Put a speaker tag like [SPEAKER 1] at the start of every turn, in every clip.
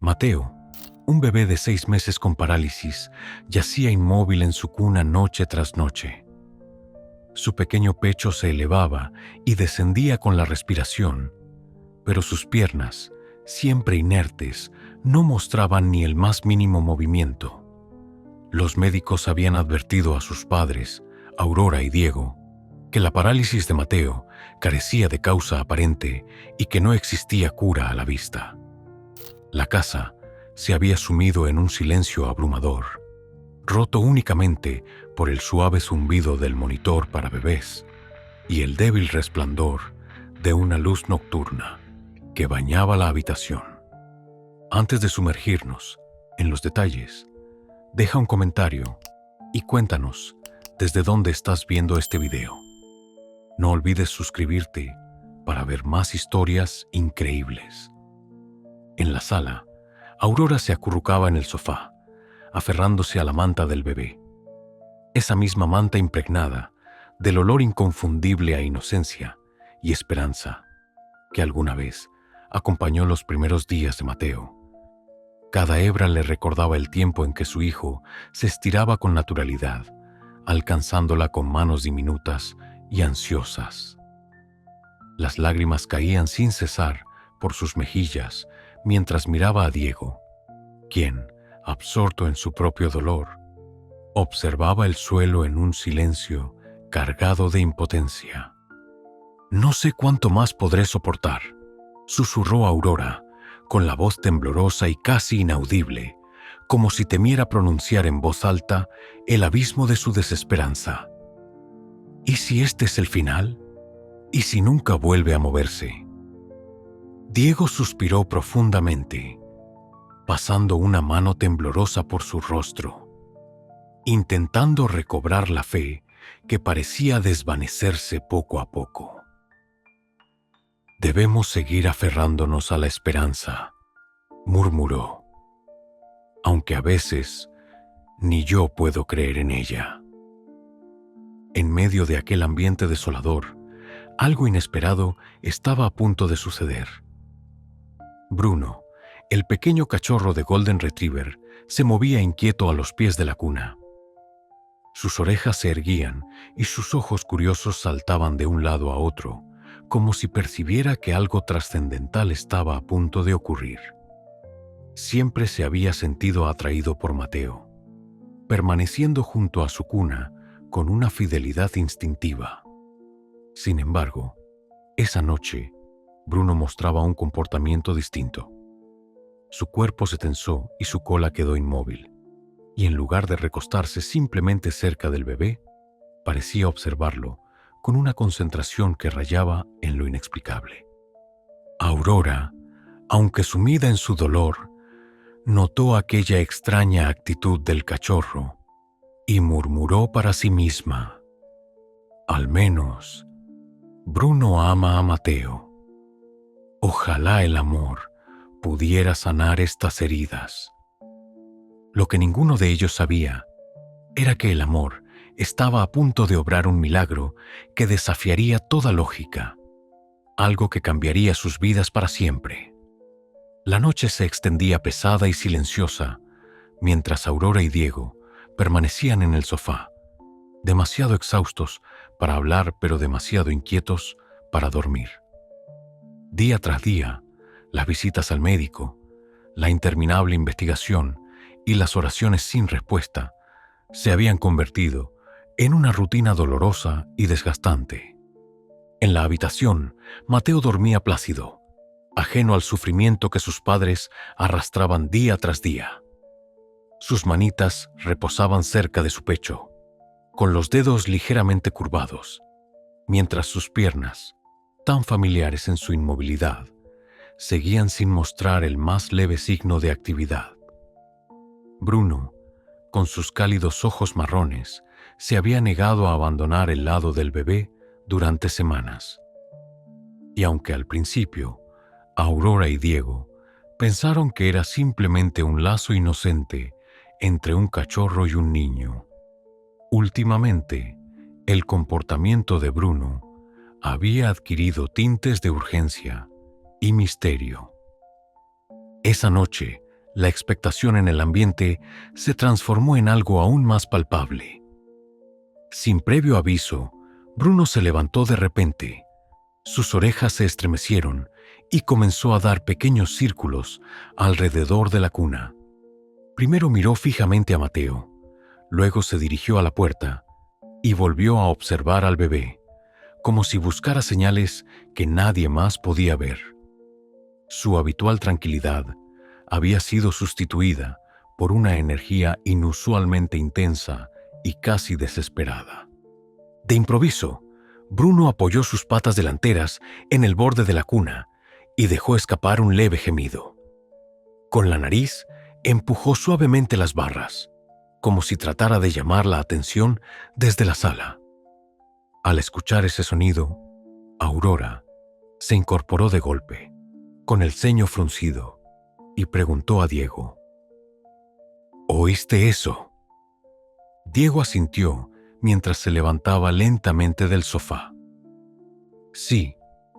[SPEAKER 1] Mateo, un bebé de 6 meses con parálisis, yacía inmóvil en su cuna noche tras noche. Su pequeño pecho se elevaba y descendía con la respiración, pero sus piernas, siempre inertes, no mostraban ni el más mínimo movimiento. Los médicos habían advertido a sus padres, Aurora y Diego, que la parálisis de Mateo carecía de causa aparente y que no existía cura a la vista. La casa se había sumido en un silencio abrumador, roto únicamente por el suave zumbido del monitor para bebés y el débil resplandor de una luz nocturna que bañaba la habitación. Antes de sumergirnos en los detalles, deja un comentario y cuéntanos desde dónde estás viendo este video. No olvides suscribirte para ver más historias increíbles. En la sala, Aurora se acurrucaba en el sofá, aferrándose a la manta del bebé. Esa misma manta impregnada del olor inconfundible a inocencia y esperanza que alguna vez acompañó los primeros días de Mateo. Cada hebra le recordaba el tiempo en que su hijo se estiraba con naturalidad, alcanzándola con manos diminutas y ansiosas. Las lágrimas caían sin cesar por sus mejillas mientras miraba a Diego, quien, absorto en su propio dolor, observaba el suelo en un silencio cargado de impotencia. «No sé cuánto más podré soportar», susurró Aurora, con la voz temblorosa y casi inaudible, como si temiera pronunciar en voz alta el abismo de su desesperanza. ¿Y si este es el final? ¿Y si nunca vuelve a moverse? Diego suspiró profundamente, pasando una mano temblorosa por su rostro, intentando recobrar la fe que parecía desvanecerse poco a poco. «Debemos seguir aferrándonos a la esperanza», murmuró, «aunque a veces ni yo puedo creer en ella». En medio de aquel ambiente desolador, algo inesperado estaba a punto de suceder. Bruno, el pequeño cachorro de Golden Retriever, se movía inquieto a los pies de la cuna. Sus orejas se erguían y sus ojos curiosos saltaban de un lado a otro, como si percibiera que algo trascendental estaba a punto de ocurrir. Siempre se había sentido atraído por Mateo, permaneciendo junto a su cuna con una fidelidad instintiva. Sin embargo, esa noche, Bruno mostraba un comportamiento distinto. Su cuerpo se tensó y su cola quedó inmóvil, y en lugar de recostarse simplemente cerca del bebé, parecía observarlo con una concentración que rayaba en lo inexplicable. Aurora, aunque sumida en su dolor, notó aquella extraña actitud del cachorro y murmuró para sí misma: «Al menos Bruno ama a Mateo. Ojalá el amor pudiera sanar estas heridas». Lo que ninguno de ellos sabía era que el amor estaba a punto de obrar un milagro que desafiaría toda lógica, algo que cambiaría sus vidas para siempre. La noche se extendía pesada y silenciosa, mientras Aurora y Diego permanecían en el sofá, demasiado exhaustos para hablar pero demasiado inquietos para dormir. Día tras día, las visitas al médico, la interminable investigación y las oraciones sin respuesta se habían convertido en una rutina dolorosa y desgastante. En la habitación, Mateo dormía plácido, ajeno al sufrimiento que sus padres arrastraban día tras día. Sus manitas reposaban cerca de su pecho, con los dedos ligeramente curvados, mientras sus piernas, tan familiares en su inmovilidad, seguían sin mostrar el más leve signo de actividad. Bruno, con sus cálidos ojos marrones, se había negado a abandonar el lado del bebé durante semanas. Y aunque al principio, Aurora y Diego pensaron que era simplemente un lazo inocente entre un cachorro y un niño, últimamente, el comportamiento de Bruno había adquirido tintes de urgencia y misterio. Esa noche, la expectación en el ambiente se transformó en algo aún más palpable. Sin previo aviso, Bruno se levantó de repente. Sus orejas se estremecieron y comenzó a dar pequeños círculos alrededor de la cuna. Primero miró fijamente a Mateo, luego se dirigió a la puerta y volvió a observar al bebé, como si buscara señales que nadie más podía ver. Su habitual tranquilidad había sido sustituida por una energía inusualmente intensa y casi desesperada. De improviso, Bruno apoyó sus patas delanteras en el borde de la cuna y dejó escapar un leve gemido. Con la nariz, empujó suavemente las barras, como si tratara de llamar la atención desde la sala. Al escuchar ese sonido, Aurora se incorporó de golpe, con el ceño fruncido, y preguntó a Diego: ¿Oíste eso? Diego asintió mientras se levantaba lentamente del sofá. Sí,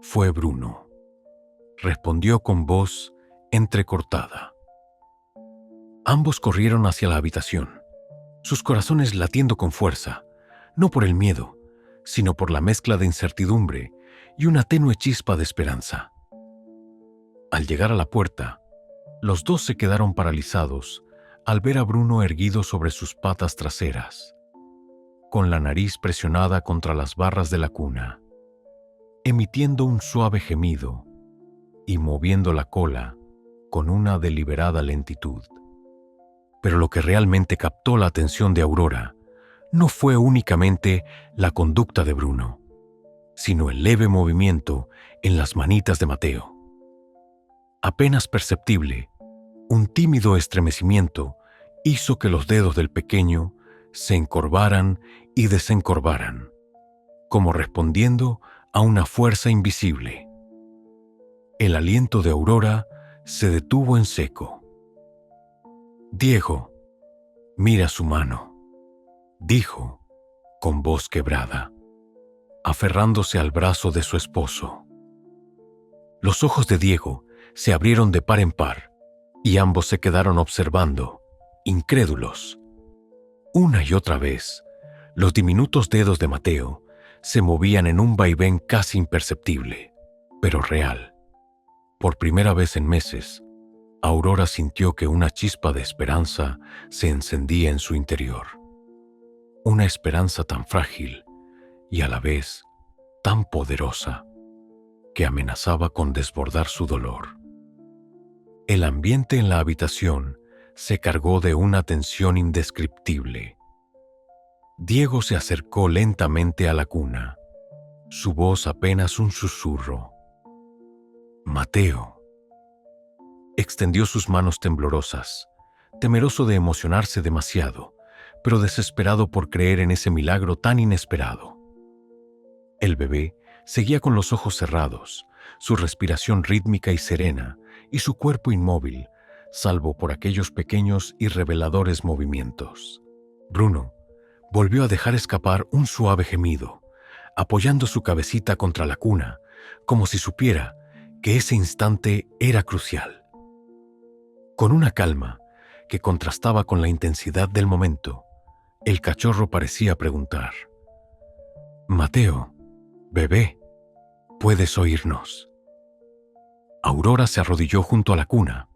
[SPEAKER 1] fue Bruno, respondió con voz entrecortada. Ambos corrieron hacia la habitación, sus corazones latiendo con fuerza, no por el miedo, sino por la mezcla de incertidumbre y una tenue chispa de esperanza. Al llegar a la puerta, los dos se quedaron paralizados al ver a Bruno erguido sobre sus patas traseras, con la nariz presionada contra las barras de la cuna, emitiendo un suave gemido y moviendo la cola con una deliberada lentitud. Pero lo que realmente captó la atención de Aurora no fue únicamente la conducta de Bruno, sino el leve movimiento en las manitas de Mateo. Apenas perceptible, un tímido estremecimiento hizo que los dedos del pequeño se encorvaran y desencorvaran, como respondiendo a una fuerza invisible. El aliento de Aurora se detuvo en seco. «Diego, mira su mano», dijo, con voz quebrada, aferrándose al brazo de su esposo. Los ojos de Diego se abrieron de par en par y ambos se quedaron observando, incrédulos. Una y otra vez, los diminutos dedos de Mateo se movían en un vaivén casi imperceptible, pero real. Por primera vez en meses, Aurora sintió que una chispa de esperanza se encendía en su interior. Una esperanza tan frágil y a la vez tan poderosa que amenazaba con desbordar su dolor. El ambiente en la habitación se cargó de una tensión indescriptible. Diego se acercó lentamente a la cuna, su voz apenas un susurro. «Mateo». Extendió sus manos temblorosas, temeroso de emocionarse demasiado, pero desesperado por creer en ese milagro tan inesperado. El bebé seguía con los ojos cerrados, su respiración rítmica y serena, y su cuerpo inmóvil, salvo por aquellos pequeños y reveladores movimientos. Bruno volvió a dejar escapar un suave gemido, apoyando su cabecita contra la cuna, como si supiera que ese instante era crucial. Con una calma que contrastaba con la intensidad del momento, el cachorro parecía preguntar: «Mateo, bebé, ¿puedes oírnos?». Aurora se arrodilló junto a la cuna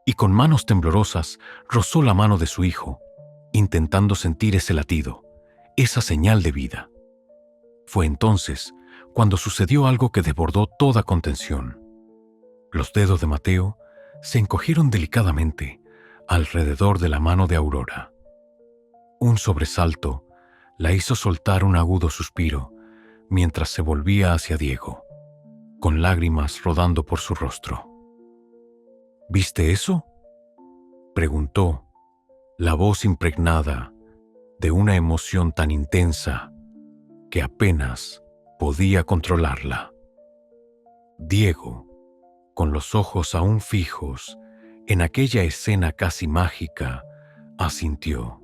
[SPEAKER 1] y con manos temblorosas rozó la mano de su hijo, intentando sentir ese latido, esa señal de vida. Fue entonces cuando sucedió algo que desbordó toda contención. Los dedos de Mateo se encogieron delicadamente alrededor de la mano de Aurora. Un sobresalto la hizo soltar un agudo suspiro mientras se volvía hacia Diego, con lágrimas rodando por su rostro. «¿Viste eso?», preguntó, la voz impregnada de una emoción tan intensa que apenas podía controlarla. Diego, con los ojos aún fijos en aquella escena casi mágica, asintió.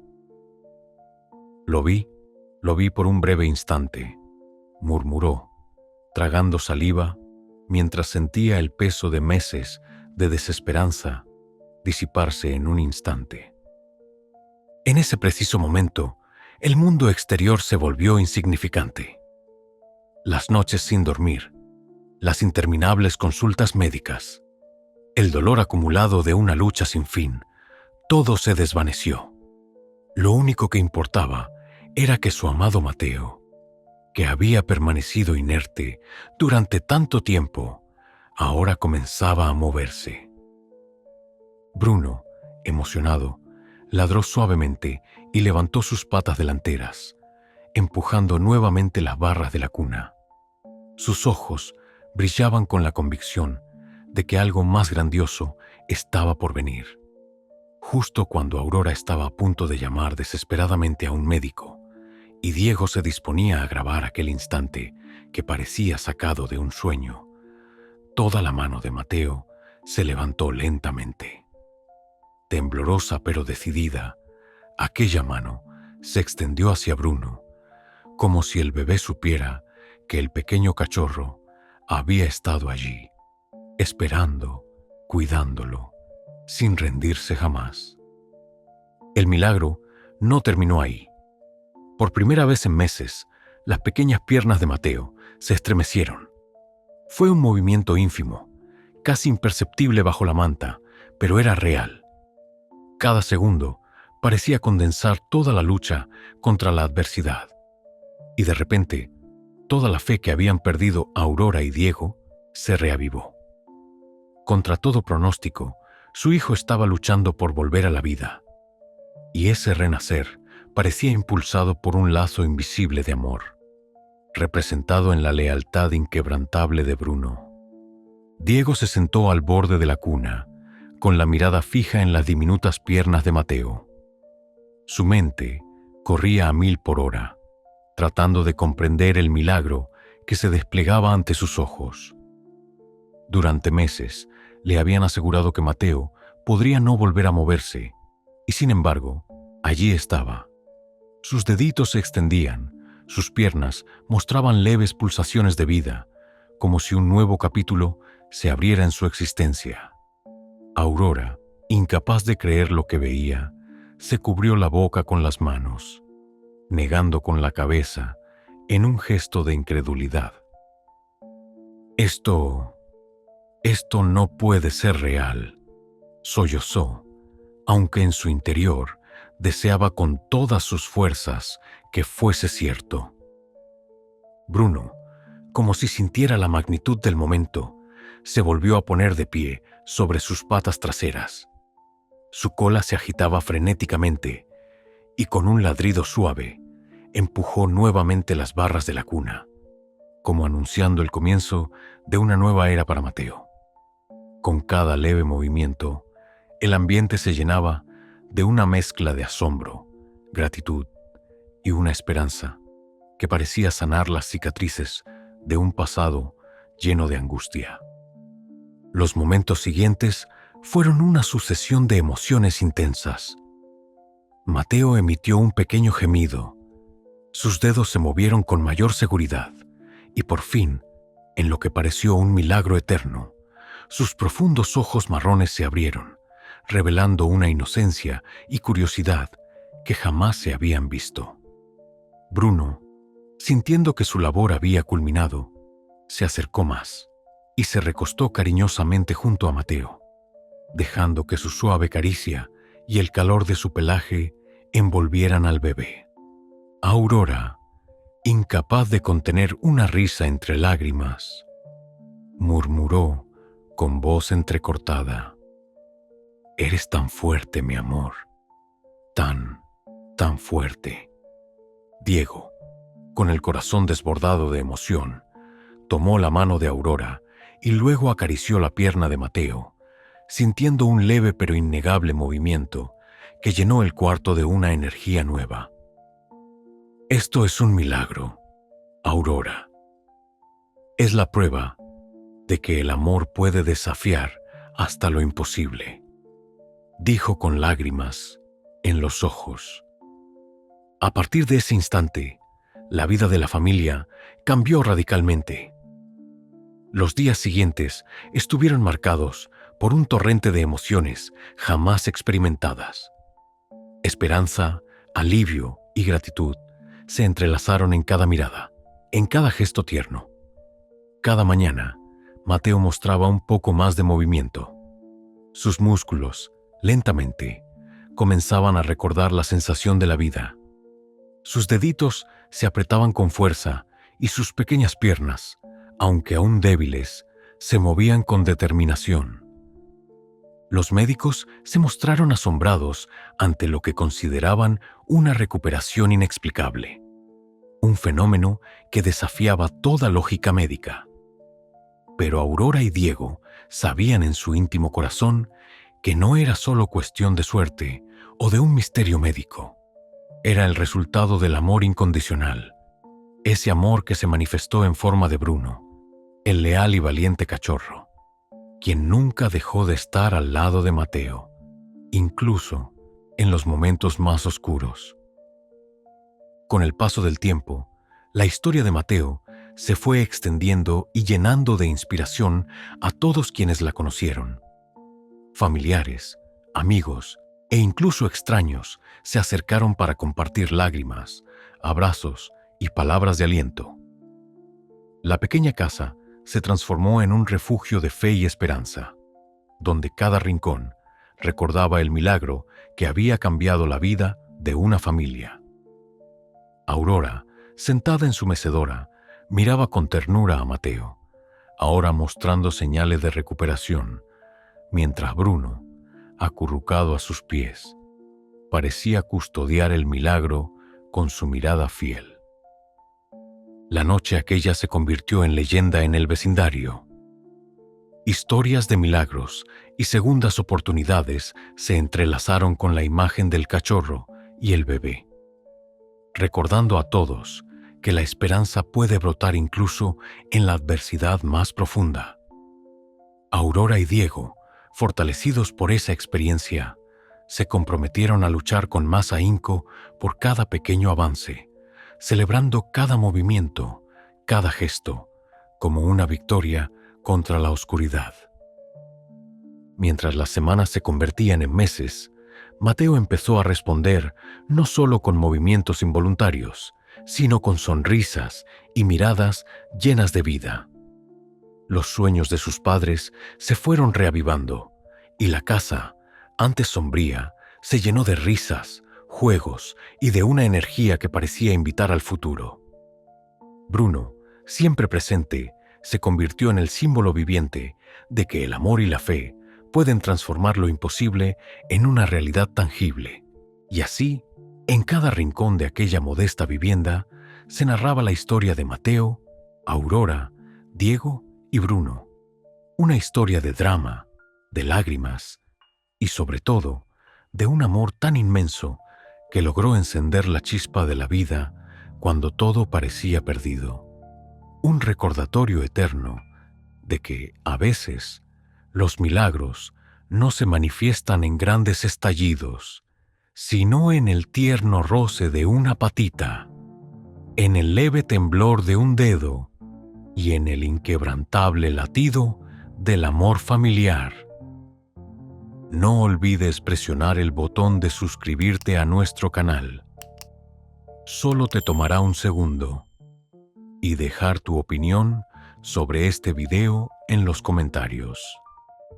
[SPEAKER 1] Lo vi por un breve instante», murmuró, tragando saliva mientras sentía el peso de meses de desesperanza disiparse en un instante. En ese preciso momento, el mundo exterior se volvió insignificante. Las noches sin dormir, las interminables consultas médicas, el dolor acumulado de una lucha sin fin, todo se desvaneció. Lo único que importaba era que su amado Mateo, que había permanecido inerte durante tanto tiempo, ahora comenzaba a moverse. Bruno, emocionado, ladró suavemente y levantó sus patas delanteras, empujando nuevamente las barras de la cuna. Sus ojos brillaban con la convicción de que algo más grandioso estaba por venir. Justo cuando Aurora estaba a punto de llamar desesperadamente a un médico y Diego se disponía a grabar aquel instante que parecía sacado de un sueño, toda la mano de Mateo se levantó lentamente. Temblorosa pero decidida, aquella mano se extendió hacia Bruno, como si el bebé supiera que el pequeño cachorro había estado allí, esperando, cuidándolo, sin rendirse jamás. El milagro no terminó ahí. Por primera vez en meses, las pequeñas piernas de Mateo se estremecieron. Fue un movimiento ínfimo, casi imperceptible bajo la manta, pero era real. Cada segundo parecía condensar toda la lucha contra la adversidad. Y de repente, toda la fe que habían perdido Aurora y Diego se reavivó. Contra todo pronóstico, su hijo estaba luchando por volver a la vida. Y ese renacer parecía impulsado por un lazo invisible de amor, representado en la lealtad inquebrantable de Bruno. Diego se sentó al borde de la cuna, con la mirada fija en las diminutas piernas de Mateo. Su mente corría a 1000 por hora, tratando de comprender el milagro que se desplegaba ante sus ojos. Durante meses le habían asegurado que Mateo podría no volver a moverse, y sin embargo, allí estaba. Sus deditos se extendían, sus piernas mostraban leves pulsaciones de vida, como si un nuevo capítulo se abriera en su existencia. Aurora, incapaz de creer lo que veía, se cubrió la boca con las manos, negando con la cabeza en un gesto de incredulidad. Esto no puede ser real, sollozó, aunque en su interior deseaba con todas sus fuerzas que fuese cierto. Bruno, como si sintiera la magnitud del momento, se volvió a poner de pie sobre sus patas traseras. Su cola se agitaba frenéticamente y con un ladrido suave empujó nuevamente las barras de la cuna, como anunciando el comienzo de una nueva era para Mateo. Con cada leve movimiento, el ambiente se llenaba de una mezcla de asombro, gratitud y una esperanza que parecía sanar las cicatrices de un pasado lleno de angustia. Los momentos siguientes fueron una sucesión de emociones intensas. Mateo emitió un pequeño gemido. Sus dedos se movieron con mayor seguridad y por fin, en lo que pareció un milagro eterno, sus profundos ojos marrones se abrieron, revelando una inocencia y curiosidad que jamás se habían visto. Bruno, sintiendo que su labor había culminado, se acercó más y se recostó cariñosamente junto a Mateo, dejando que su suave caricia y el calor de su pelaje envolvieran al bebé. Aurora, incapaz de contener una risa entre lágrimas, murmuró con voz entrecortada: «Eres tan fuerte, mi amor, tan fuerte». Diego, con el corazón desbordado de emoción, tomó la mano de Aurora y luego acarició la pierna de Mateo, sintiendo un leve pero innegable movimiento que llenó el cuarto de una energía nueva. «Esto es un milagro, Aurora. Es la prueba de que el amor puede desafiar hasta lo imposible», dijo con lágrimas en los ojos. A partir de ese instante, la vida de la familia cambió radicalmente. Los días siguientes estuvieron marcados por un torrente de emociones jamás experimentadas. Esperanza, alivio y gratitud se entrelazaron en cada mirada, en cada gesto tierno. Cada mañana, Mateo mostraba un poco más de movimiento. Sus músculos, lentamente, comenzaban a recordar la sensación de la vida. Sus deditos se apretaban con fuerza y sus pequeñas piernas, aunque aún débiles, se movían con determinación. Los médicos se mostraron asombrados ante lo que consideraban una recuperación inexplicable, un fenómeno que desafiaba toda lógica médica. Pero Aurora y Diego sabían en su íntimo corazón que no era solo cuestión de suerte o de un misterio médico. Era el resultado del amor incondicional, ese amor que se manifestó en forma de Bruno, el leal y valiente cachorro, quien nunca dejó de estar al lado de Mateo, incluso en los momentos más oscuros. Con el paso del tiempo, la historia de Mateo se fue extendiendo y llenando de inspiración a todos quienes la conocieron. Familiares, amigos e incluso extraños se acercaron para compartir lágrimas, abrazos y palabras de aliento. La pequeña casa se transformó en un refugio de fe y esperanza, donde cada rincón recordaba el milagro que había cambiado la vida de una familia. Aurora, sentada en su mecedora, miraba con ternura a Mateo, ahora mostrando señales de recuperación, mientras Bruno, acurrucado a sus pies, parecía custodiar el milagro con su mirada fiel. La noche aquella se convirtió en leyenda en el vecindario. Historias de milagros y segundas oportunidades se entrelazaron con la imagen del cachorro y el bebé, recordando a todos que la esperanza puede brotar incluso en la adversidad más profunda. Aurora y Diego, fortalecidos por esa experiencia, se comprometieron a luchar con más ahínco por cada pequeño avance, celebrando cada movimiento, cada gesto, como una victoria contra la oscuridad. Mientras las semanas se convertían en meses, Mateo empezó a responder no solo con movimientos involuntarios, sino con sonrisas y miradas llenas de vida. Los sueños de sus padres se fueron reavivando, y la casa, antes sombría, se llenó de risas, juegos y de una energía que parecía invitar al futuro. Bruno, siempre presente, se convirtió en el símbolo viviente de que el amor y la fe pueden transformar lo imposible en una realidad tangible. Y así, en cada rincón de aquella modesta vivienda, se narraba la historia de Mateo, Aurora, Diego y Bruno. Una historia de drama, de lágrimas y, sobre todo, de un amor tan inmenso que logró encender la chispa de la vida cuando todo parecía perdido. Un recordatorio eterno de que, a veces, los milagros no se manifiestan en grandes estallidos, sino en el tierno roce de una patita, en el leve temblor de un dedo y en el inquebrantable latido del amor familiar. No olvides presionar el botón de suscribirte a nuestro canal. Solo te tomará un segundo y dejar tu opinión sobre este video en los comentarios.